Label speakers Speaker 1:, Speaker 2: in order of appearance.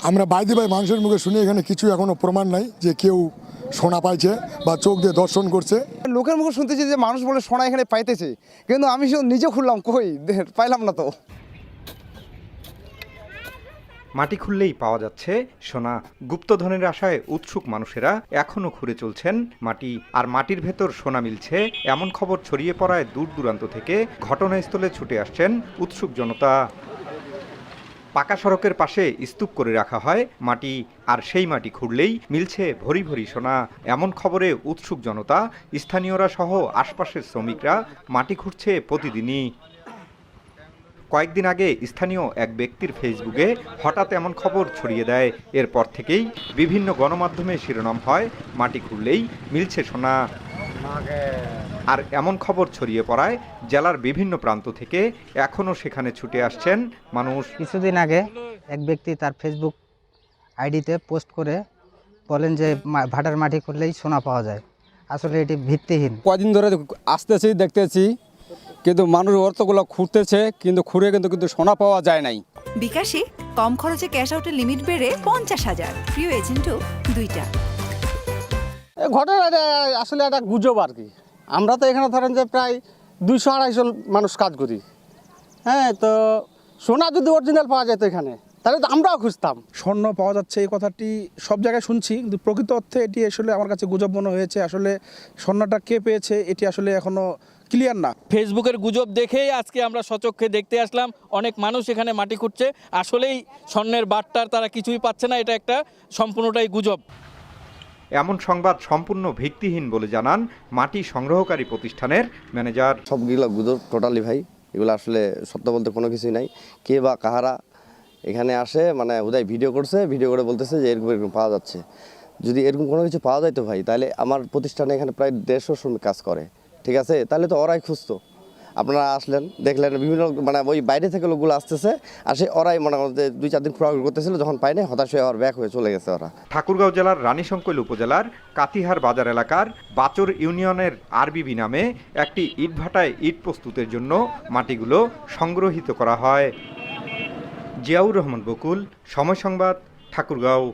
Speaker 1: আমরা বাইরে মানুষের মুখে শুনি, এখানে কিছু এখনো প্রমাণ নাই যে কেউ সোনা পাইছে বা চোখ দিয়ে দর্শন করছে।
Speaker 2: লোকের মুখে শুনতেছি যে মানুষ বলে সোনা এখানে পাইতেছে, কিন্তু আমি নিজে খুললাম, কই পাইলাম না তো।
Speaker 3: মাটি খুললেই পাওয়া যাচ্ছে সোনা। গুপ্তধনের আশায় উৎসুক মানুষেরা এখনও ঘুরে চলছেন মাটি, আর মাটির ভেতর সোনা মিলছে এমন খবর ছড়িয়ে পড়ায় দূর দূরান্ত থেকে ঘটনাস্থলে ছুটে আসছেন উৎসুক জনতা। পাকা সড়কের পাশে স্তূপ করে রাখা হয় মাটি, আর সেই মাটি খুঁড়লেই মিলছে ভরি ভরি সোনা। এমন খবরে উৎসুক জনতা, স্থানীয়রা সহ আশপাশের শ্রমিকরা মাটি খুঁড়ছে প্রতিদিনই। কয়েকদিন আগে স্থানীয় এক ব্যক্তির ফেসবুকে হঠাৎ এমন খবর ছড়িয়ে দেয়। এরপর থেকেই বিভিন্ন গণমাধ্যমে শিরোনাম হয় মাটি খুঁড়লেই মিলছে সোনা। আর এমন খবর ছড়িয়ে পড়ায় জেলার বিভিন্ন প্রান্ত থেকে এখনও সেখানে ছুটে আসছেন মানুষ।
Speaker 4: কিছুদিন আগে এক ব্যক্তি তার ফেসবুক আইডিতে পোস্ট করে বলেন যে ভাটার মাটি খুঁড়লেই সোনা পাওয়া যায়। আসলে এটি ভিত্তিহীন।
Speaker 5: কদিন ধরে আসতেছি, দেখতেছি, কিন্তু মানুষ অর্থগুলো খুঁড়তেছে, কিন্তু খুঁড়ে কিন্তু সোনা পাওয়া যায় নাই।
Speaker 6: বিকাশে কম খরচে ক্যাশ আউটের লিমিট বেড়ে 50,000, প্রিয় এজেন্টও 2টা।
Speaker 7: ঘটনাটা আসলে একটা গুজব আর কি। আমরা তো এখানে ধরেন যে প্রায় 200-250 মানুষ কাজ করি। হ্যাঁ, তো সোনা যদি অরিজিনাল পাওয়া যেত এখানে, তাহলে তো আমরাও খুঁজতাম।
Speaker 8: স্বর্ণ পাওয়া যাচ্ছে এই কথাটি সব জায়গায় শুনছি, কিন্তু প্রকৃত অর্থে এটি আসলে আমার কাছে গুজব মনে হয়েছে। আসলে স্বর্ণটা কে পেয়েছে এটি আসলে এখনো ক্লিয়ার না।
Speaker 9: ফেসবুকের গুজব দেখেই আজকে আমরা সচক্ষে দেখতে আসলাম। অনেক মানুষ এখানে মাটি খুঁড়ছে, আসলেই স্বর্ণের বাট্টার তারা কিছুই পাচ্ছে না, এটা একটা সম্পূর্ণটাই গুজব।
Speaker 3: এমন সংবাদ সম্পূর্ণ ভিত্তিহীন বলে জানান মাটি সংগ্রহকারী প্রতিষ্ঠানের ম্যানেজার।
Speaker 10: সবগুলো গুজব টোটালি ভাই, এগুলো আসলে সত্য বলতে কোনো কিছুই নাই। কে বা কাহারা এখানে আসে, মানে উদয় ভিডিও করছে, ভিডিও করে বলতেছে যে এরকম এরকম পাওয়া যাচ্ছে। যদি এরকম কোনো কিছু পাওয়া যায় তো ভাই, তাহলে আমার প্রতিষ্ঠানে এখানে প্রায় 150 শ্রমিক কাজ করে, ঠিক আছে? তাহলে তো ওরাই খুঁজতো। আপনারা আসলেন, দেখলেন বিভিন্ন মানে ওই বাইরে থেকে লোকগুলো আসতেছে, আসে ওরাই মনে করেন যে 2-4 দিন খোঁড়াখুড়ি করতেছিল, যখন পায় না হতাশ হয়ে ব্যাক হয়ে চলে গেছে ওরা।
Speaker 3: ঠাকুরগাঁও জেলার রানীশঙ্কৈল উপজেলার কাতিহার বাজার এলাকার বাচর ইউনিয়নের আরবিবি নামে একটি ইটভাটায় ইট প্রস্তুতের জন্য মাটিগুলো সংগ্রহিত করা হয়। জিয়াউর রহমান বকুল, সময় সংবাদ, ঠাকুরগাঁও।